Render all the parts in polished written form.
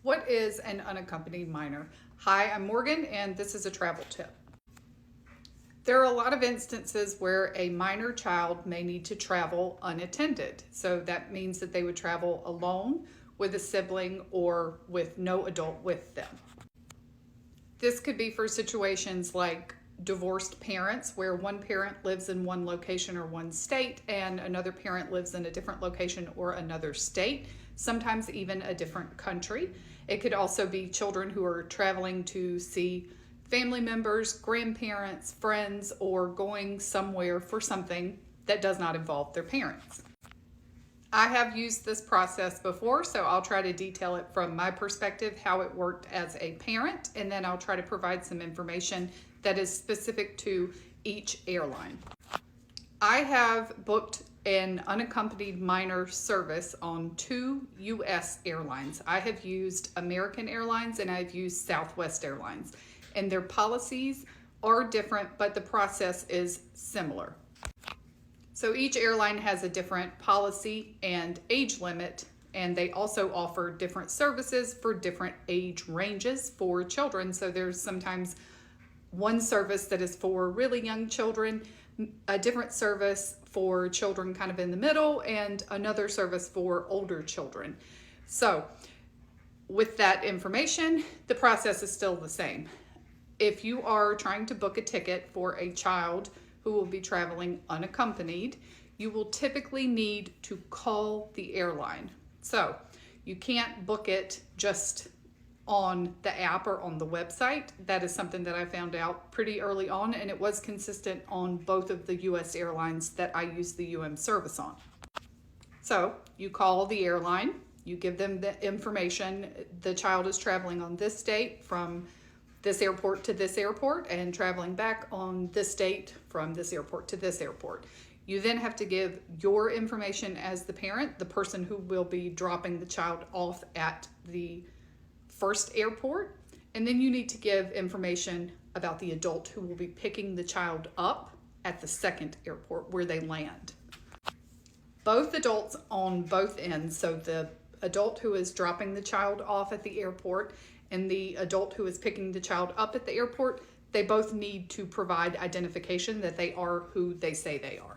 What is an unaccompanied minor? Hi, I'm Morgan, and this is a travel tip. There are a lot of instances where a minor child may need to travel unattended. So that means that they would travel alone, with a sibling, or with no adult with them. This could be for situations like divorced parents, where one parent lives in one location or one state and another parent lives in a different location or another state, sometimes even a different country. It could also be children who are traveling to see family members, grandparents, friends, or going somewhere for something that does not involve their parents. I have used this process before, so I'll try to detail it from my perspective, how it worked as a parent, and then I'll try to provide some information that is specific to each airline. I have booked an unaccompanied minor service on 2 U.S. airlines. I have used American Airlines and I've used Southwest Airlines, and their policies are different, but the process is similar. So each airline has a different policy and age limit, and they also offer different services for different age ranges for children. So there's sometimes one service that is for really young children, a different service for children kind of in the middle, and another service for older children. So with that information, the process is still the same. If you are trying to book a ticket for a child who will be traveling unaccompanied, you will typically need to call the airline. So you can't book it just on the app or on the website. That is something that I found out pretty early on, and it was consistent on both of the US airlines that I use the service on. So you call the airline, you give them the information. The child is traveling on this date from this airport to this airport and traveling back on this date from this airport to this airport. You then have to give your information as the parent, the person who will be dropping the child off at the first airport, and then you need to give information about the adult who will be picking the child up at the second airport where they land. Both adults on both ends, so the adult who is dropping the child off at the airport and the adult who is picking the child up at the airport, they both need to provide identification that they are who they say they are.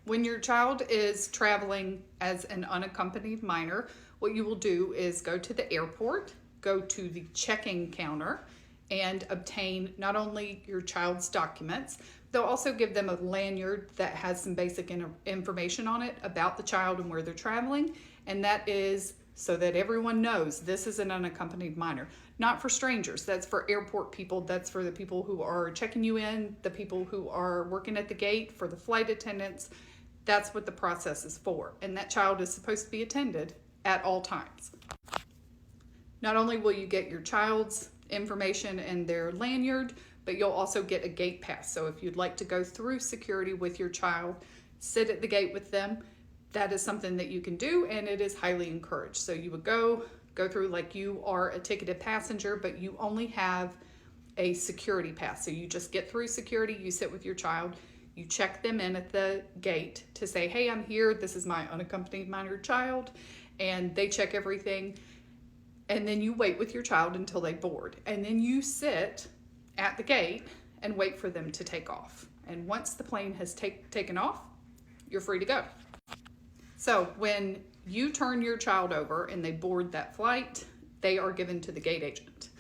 When your child is traveling as an unaccompanied minor, what you will do is go to the airport, go to the check-in counter, and obtain not only your child's documents, they'll also give them a lanyard that has some basic information on it about the child and where they're traveling, and that is so that everyone knows this is an unaccompanied minor. Not for strangers, that's for airport people, that's for the people who are checking you in, the people who are working at the gate, for the flight attendants. That's what the process is for, and that child is supposed to be attended at all times. Not only will you get your child's information and their lanyard, but you'll also get a gate pass. So if you'd like to go through security with your child, sit at the gate with them, that is something that you can do, and it is highly encouraged. So you would go through like you are a ticketed passenger, but you only have a security pass. So you just get through security, you sit with your child, you check them in at the gate to say, hey, I'm here, this is my unaccompanied minor child, and they check everything, and then you wait with your child until they board, and then you sit at the gate and wait for them to take off. And once the plane has taken off, you're free to go. So when you turn your child over and they board that flight, they are given to the gate agent.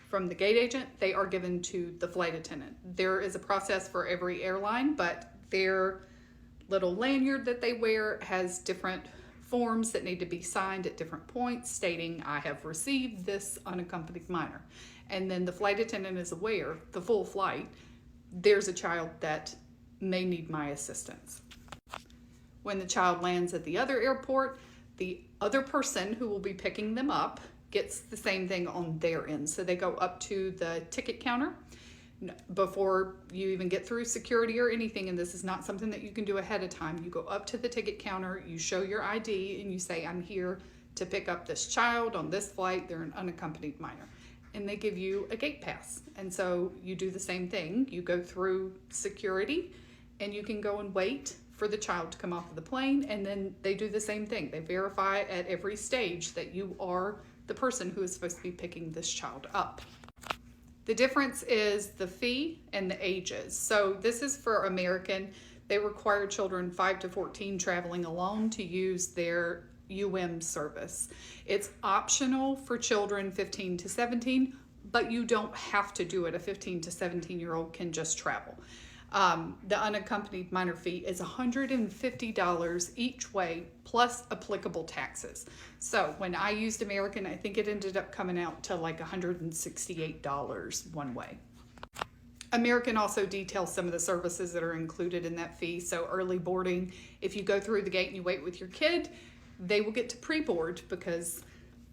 From the gate agent, they are given to the flight attendant. There is a process for every airline, but their little lanyard that they wear has different forms that need to be signed at different points stating, I have received this unaccompanied minor. And then the flight attendant is aware, the full flight, there's a child that may need my assistance. When the child lands at the other airport, the other person who will be picking them up gets the same thing on their end. So they go up to the ticket counter before you even get through security or anything, and this is not something that you can do ahead of time. You go up to the ticket counter, you show your ID, and you say, I'm here to pick up this child on this flight. They're an unaccompanied minor. And they give you a gate pass. And so you do the same thing. You go through security, and you can go and wait for for the child to come off of the plane, and then they do the same thing. They verify at every stage that you are the person who is supposed to be picking this child up. The difference is the fee and the ages. So this is for American. They require children 5 to 14 traveling alone to use their service. It's optional for children 15 to 17, but you don't have to do it. A 15 to 17-year-old can just travel. The unaccompanied minor fee is $150 each way plus applicable taxes. So when I used American, I think it ended up coming out to like $168 one way. American also details some of the services that are included in that fee. So early boarding, if you go through the gate and you wait with your kid, they will get to pre-board because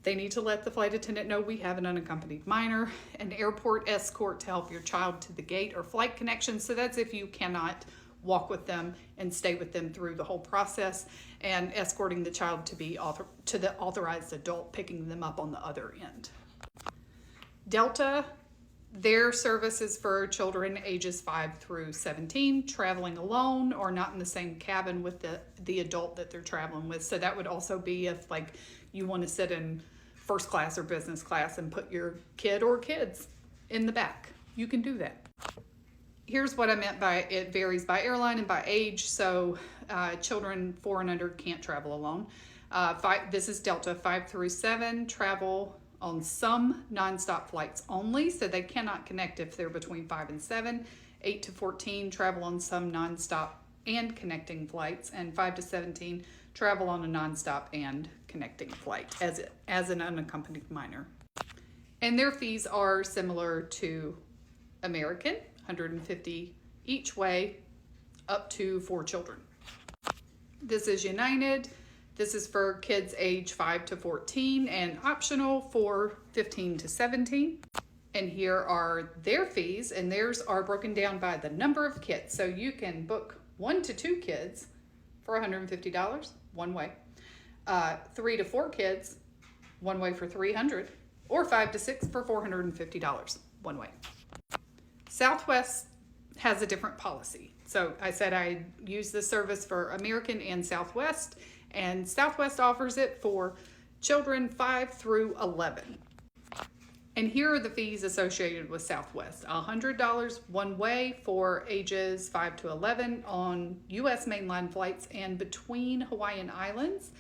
they need to let the flight attendant know we have an unaccompanied minor. An airport escort to help your child to the gate or flight connection. So that's if you cannot walk with them and stay with them through the whole process, and escorting the child to the authorized adult picking them up on the other end. Delta, their service is for children ages 5 through 17 traveling alone or not in the same cabin with the adult that they're traveling with. So that would also be if like you want to sit in first class or business class and put your kid or kids in the back. You can do that. Here's what I meant by it varies by airline and by age. So children 4 and under can't travel alone. This is Delta. 5 through 7 travel on some nonstop flights only, so they cannot connect if they're between 5 and 7. 8 to 14 travel on some nonstop and connecting flights, and 5 to 17 travel on a nonstop and connecting flight as an unaccompanied minor. And their fees are similar to American, $150 each way, up to 4 children. This is United. This is for kids age 5 to 14 and optional for 15 to 17. And here are their fees, and theirs are broken down by the number of kids. So you can book 1 to 2 kids for $150 one way, 3 to 4 kids one way for $300, or 5 to 6 for $450 one way. Southwest has a different policy. So I said I use this service for American and Southwest, and Southwest offers it for children 5 through 11. And here are the fees associated with Southwest. $100 one way for ages 5 to 11 on U.S. mainline flights and between Hawaiian Islands,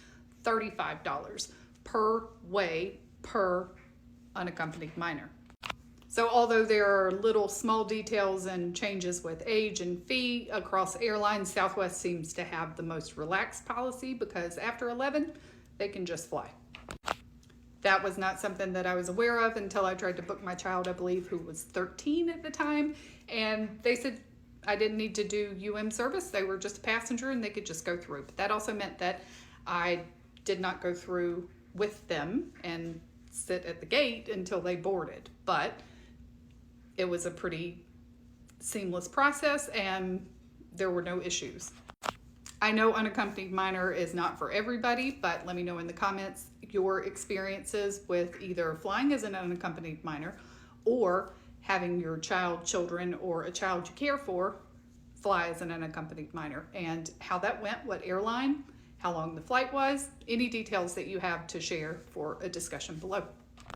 $35 per way per unaccompanied minor. So although there are little small details and changes with age and fee across airlines, Southwest seems to have the most relaxed policy because after 11, they can just fly. That was not something that I was aware of until I tried to book my child, I believe, who was 13 at the time. And they said I didn't need to do service. They were just a passenger and they could just go through. But that also meant that I did not go through with them and sit at the gate until they boarded. But it was a pretty seamless process and there were no issues. I know unaccompanied minor is not for everybody, but let me know in the comments your experiences with either flying as an unaccompanied minor or having your children, or a child you care for fly as an unaccompanied minor, and how that went, what airline, how long the flight was, any details that you have to share for a discussion below.